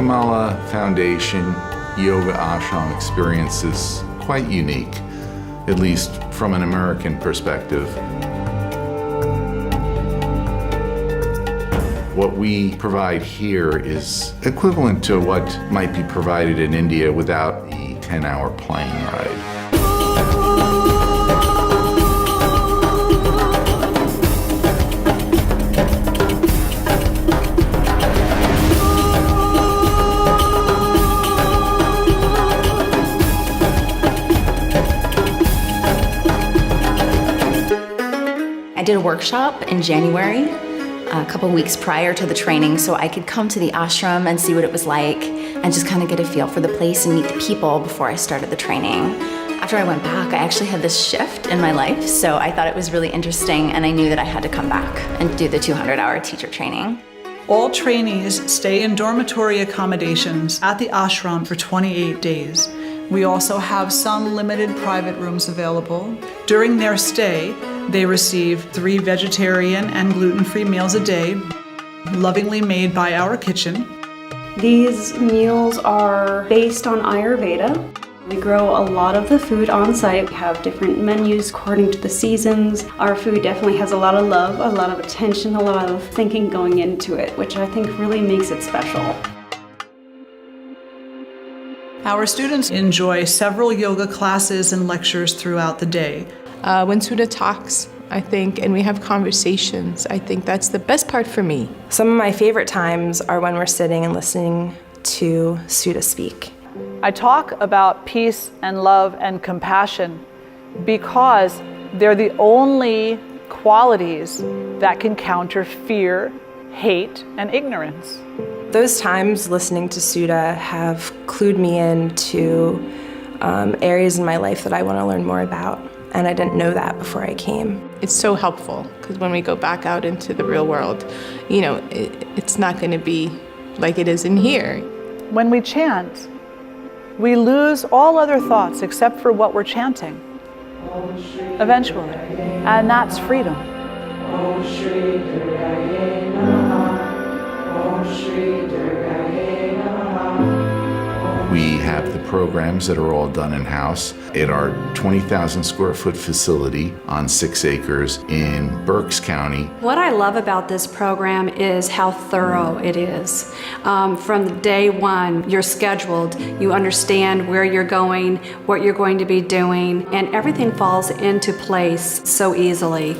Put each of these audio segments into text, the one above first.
Kamala Foundation Yoga Ashram experience is quite unique, at least from an American perspective. What we provide here is equivalent to what might be provided in India without the 10-hour plane ride. I did a workshop in January, a couple weeks prior to the training, so I could come to the ashram and see what it was like and just kind of get a feel for the place and meet the people before I started the training. After I went back, I actually had this shift in my life, so I thought it was really interesting, and I knew that I had to come back and do the 200-hour teacher training. All trainees stay in dormitory accommodations at the ashram for 28 days. We also have some limited private rooms available. During their stay, they receive 3 vegetarian and gluten-free meals a day, lovingly made by our kitchen. These meals are based on Ayurveda. We grow a lot of the food on site. We have different menus according to the seasons. Our food definitely has a lot of love, a lot of attention, a lot of thinking going into it, which I think really makes it special. Our students enjoy several yoga classes and lectures throughout the day. When Sudha talks, I think, and we have conversations, I think that's the best part for me. Some of my favorite times are when we're sitting and listening to Sudha speak. I talk about peace and love and compassion because they're the only qualities that can counter fear, hate, and ignorance. Those times listening to Sudha have clued me into areas in my life that I want to learn more about, and I didn't know that before I came. It's so helpful because when we go back out into the real world, you know, it's not going to be like it is in here. When we chant, we lose all other thoughts except for what we're chanting, eventually, and that's freedom. We have the programs that are all done in-house at our 20,000 square foot facility on 6 acres in Berks County. What I love about this program is how thorough it is. From day one, you're scheduled, you understand where you're going, what you're going to be doing, and everything falls into place so easily.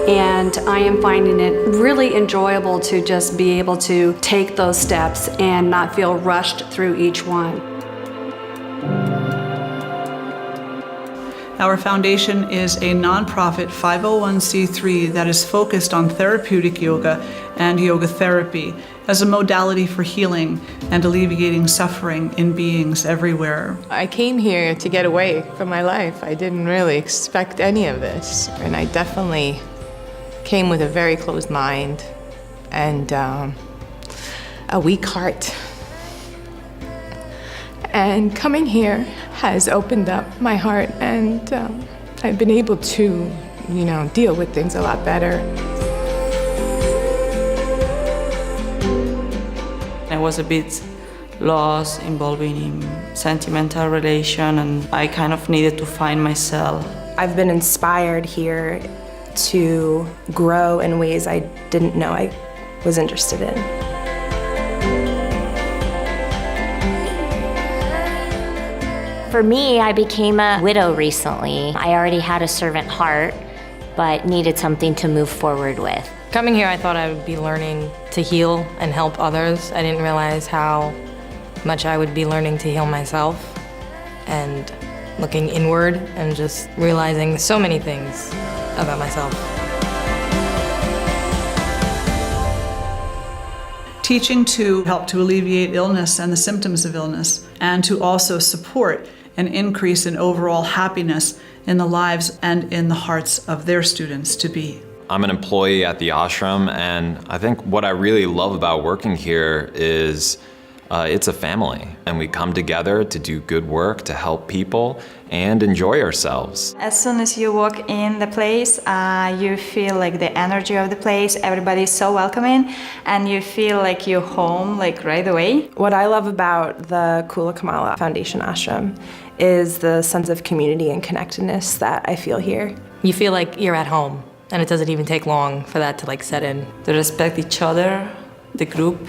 And I am finding it really enjoyable to just be able to take those steps and not feel rushed through each one. Our foundation is a nonprofit 501c3 that is focused on therapeutic yoga and yoga therapy as a modality for healing and alleviating suffering in beings everywhere. I came here to get away from my life. I didn't really expect any of this, and I definitely came with a very closed mind and a weak heart. And coming here has opened up my heart, and I've been able to, you know, deal with things a lot better. I was a bit lost, involving in sentimental relation, and I kind of needed to find myself. I've been inspired here to grow in ways I didn't know I was interested in. For me, I became a widow recently. I already had a servant heart, but needed something to move forward with. Coming here, I thought I would be learning to heal and help others. I didn't realize how much I would be learning to heal myself and looking inward and just realizing so many things about myself. Teaching to help to alleviate illness and the symptoms of illness, and to also support an increase in overall happiness in the lives and in the hearts of their students to be. I'm an employee at the ashram, and I think what I really love about working here is it's a family, and we come together to do good work, to help people, and enjoy ourselves. As soon as you walk in the place, you feel like the energy of the place. Everybody is so welcoming, and you feel like you're home like right away. What I love about the Kula Kamala Foundation Ashram is the sense of community and connectedness that I feel here. You feel like you're at home, and it doesn't even take long for that to like set in. They respect each other, the group,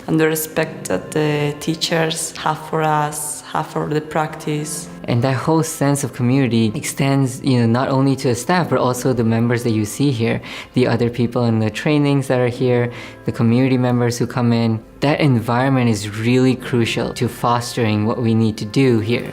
and the respect that the teachers have for us, have for the practice. And that whole sense of community extends, not only to the staff, but also the members that you see here, the other people in the trainings that are here, the community members who come in. That environment is really crucial to fostering what we need to do here.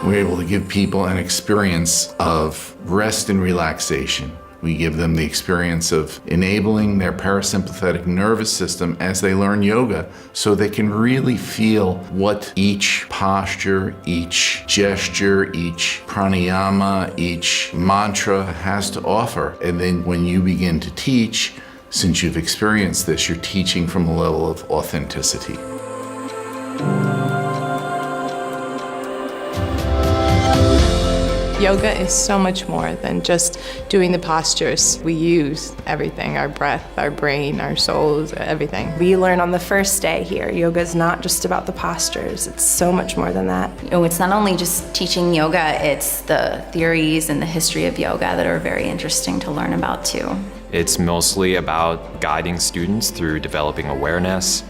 We're able to give people an experience of rest and relaxation. We give them the experience of enabling their parasympathetic nervous system as they learn yoga so they can really feel what each posture, each gesture, each pranayama, each mantra has to offer. And then when you begin to teach, since you've experienced this, you're teaching from a level of authenticity. Yoga is so much more than just doing the postures. We use everything, our breath, our brain, our souls, everything. We learn on the first day here, yoga is not just about the postures, it's so much more than that. It's not only just teaching yoga, it's the theories and the history of yoga that are very interesting to learn about too. It's mostly about guiding students through developing awareness,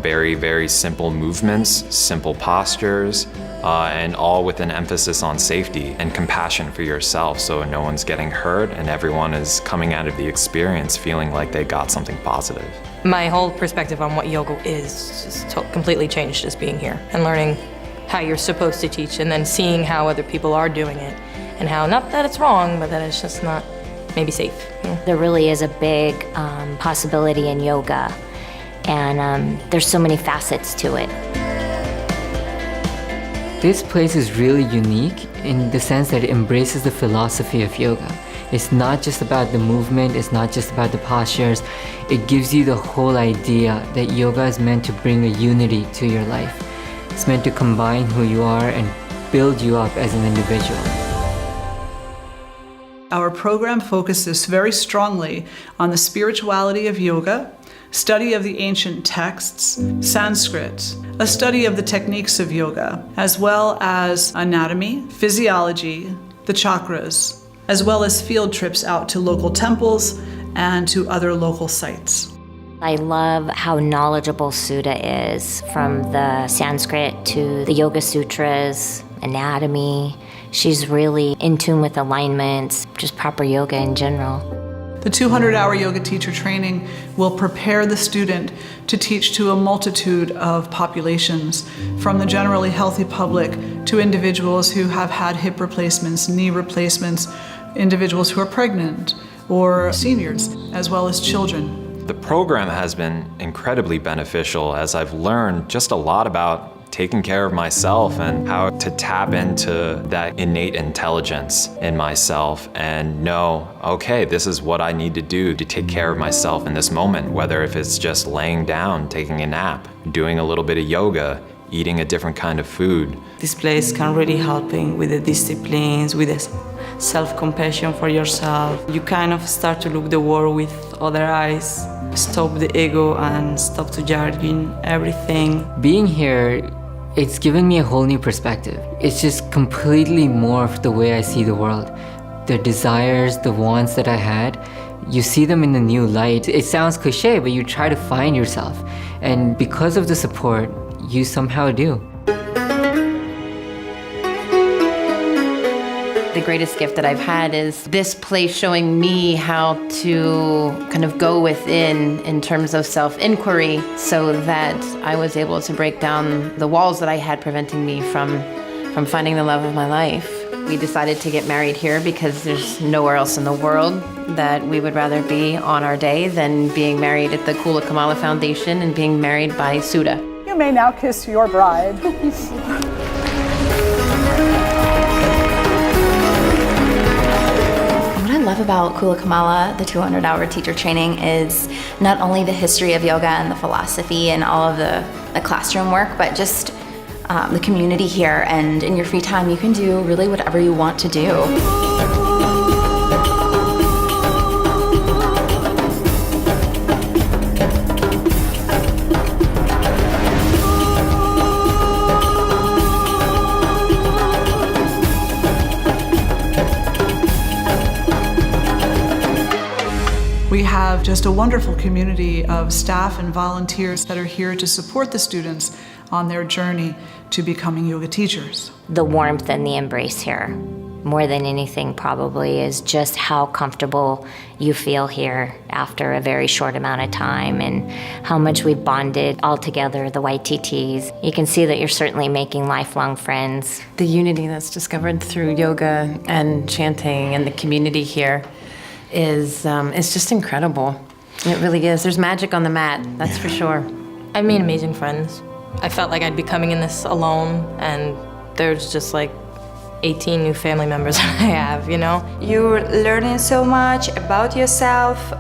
very, very simple movements, simple postures, and all with an emphasis on safety and compassion for yourself, so no one's getting hurt and everyone is coming out of the experience feeling like they got something positive. My whole perspective on what yoga is just completely changed just being here and learning how you're supposed to teach and then seeing how other people are doing it and how, not that it's wrong, but that it's just not maybe safe. There really is a big possibility in yoga, and there's so many facets to it. This place is really unique in the sense that it embraces the philosophy of yoga. It's not just about the movement, it's not just about the postures. It gives you the whole idea that yoga is meant to bring a unity to your life. It's meant to combine who you are and build you up as an individual. Our program focuses very strongly on the spirituality of yoga, study of the ancient texts, Sanskrit, a study of the techniques of yoga, as well as anatomy, physiology, the chakras, as well as field trips out to local temples and to other local sites. I love how knowledgeable Sudha is, from the Sanskrit to the Yoga Sutras, anatomy. She's really in tune with alignments, just proper yoga in general. The 200-hour yoga teacher training will prepare the student to teach to a multitude of populations, from the generally healthy public to individuals who have had hip replacements, knee replacements, individuals who are pregnant, or seniors, as well as children. The program has been incredibly beneficial as I've learned just a lot about taking care of myself and how to tap into that innate intelligence in myself and know, okay, this is what I need to do to take care of myself in this moment, whether if it's just laying down, taking a nap, doing a little bit of yoga, eating a different kind of food. This place can really help with the disciplines, with the self-compassion for yourself. You kind of start to look the world with other eyes, stop the ego and stop to judging everything. Being here, it's given me a whole new perspective. It's just completely morphed the way I see the world. The desires, the wants that I had, you see them in a new light. It sounds cliche, but you try to find yourself. And because of the support, you somehow do. The greatest gift that I've had is this place showing me how to kind of go within in terms of self-inquiry, so that I was able to break down the walls that I had preventing me from finding the love of my life. We decided to get married here because there's nowhere else in the world that we would rather be on our day than being married at the Kula Kamala Foundation and being married by Sudha. You may now kiss your bride. What I love about Kula Kamala, the 200-hour teacher training, is not only the history of yoga and the philosophy and all of the classroom work, but just the community here. And in your free time, you can do really whatever you want to do. We have just a wonderful community of staff and volunteers that are here to support the students on their journey to becoming yoga teachers. The warmth and the embrace here, more than anything probably, is just how comfortable you feel here after a very short amount of time, and how much we've bonded all together, the YTTs. You can see that you're certainly making lifelong friends. The unity that's discovered through yoga and chanting and the community here is just incredible. It really is. There's magic on the mat, that's for sure. I made amazing friends. I felt like I'd be coming in this alone, and there's just like 18 new family members I have, you know? You're learning so much about yourself,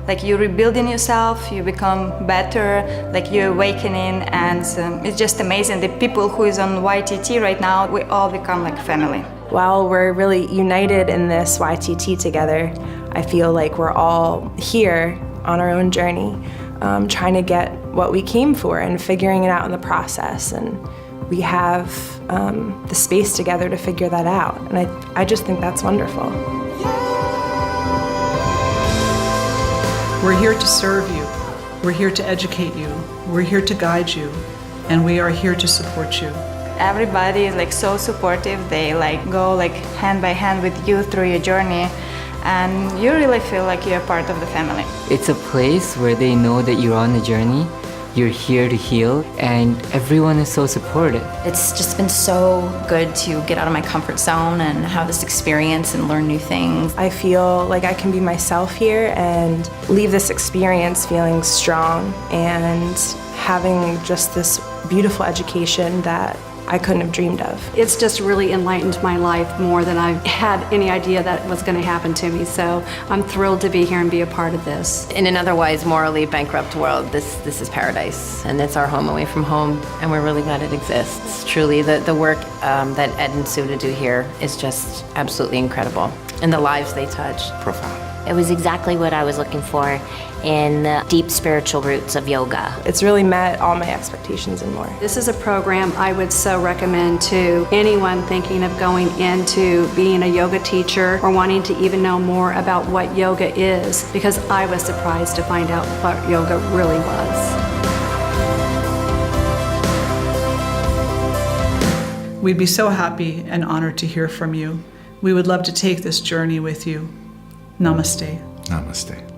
like you're rebuilding yourself, you become better, like you're awakening, and it's just amazing. The people who is on YTT right now, we all become like family. While we're really united in this YTT together, I feel like we're all here on our own journey, trying to get what we came for and figuring it out in the process. And we have the space together to figure that out. And I just think that's wonderful. We're here to serve you. We're here to educate you. We're here to guide you. And we are here to support you. Everybody is like so supportive. They like go like hand by hand with you through your journey, and you really feel like you're part of the family. It's a place where they know that you're on a journey, you're here to heal, and everyone is so supportive. It's just been so good to get out of my comfort zone and have this experience and learn new things. I feel like I can be myself here and leave this experience feeling strong and having just this beautiful education that I couldn't have dreamed of. It's just really enlightened my life more than I had any idea that was going to happen to me. So I'm thrilled to be here and be a part of this. In an otherwise morally bankrupt world, this is paradise, and it's our home away from home, and we're really glad it exists. Truly, the work that Ed and Sudha do here is just absolutely incredible, and the lives they touch. Profound. It was exactly what I was looking for in the deep spiritual roots of yoga. It's really met all my expectations and more. This is a program I would so recommend to anyone thinking of going into being a yoga teacher or wanting to even know more about what yoga is, because I was surprised to find out what yoga really was. We'd be so happy and honored to hear from you. We would love to take this journey with you. Namaste. Namaste.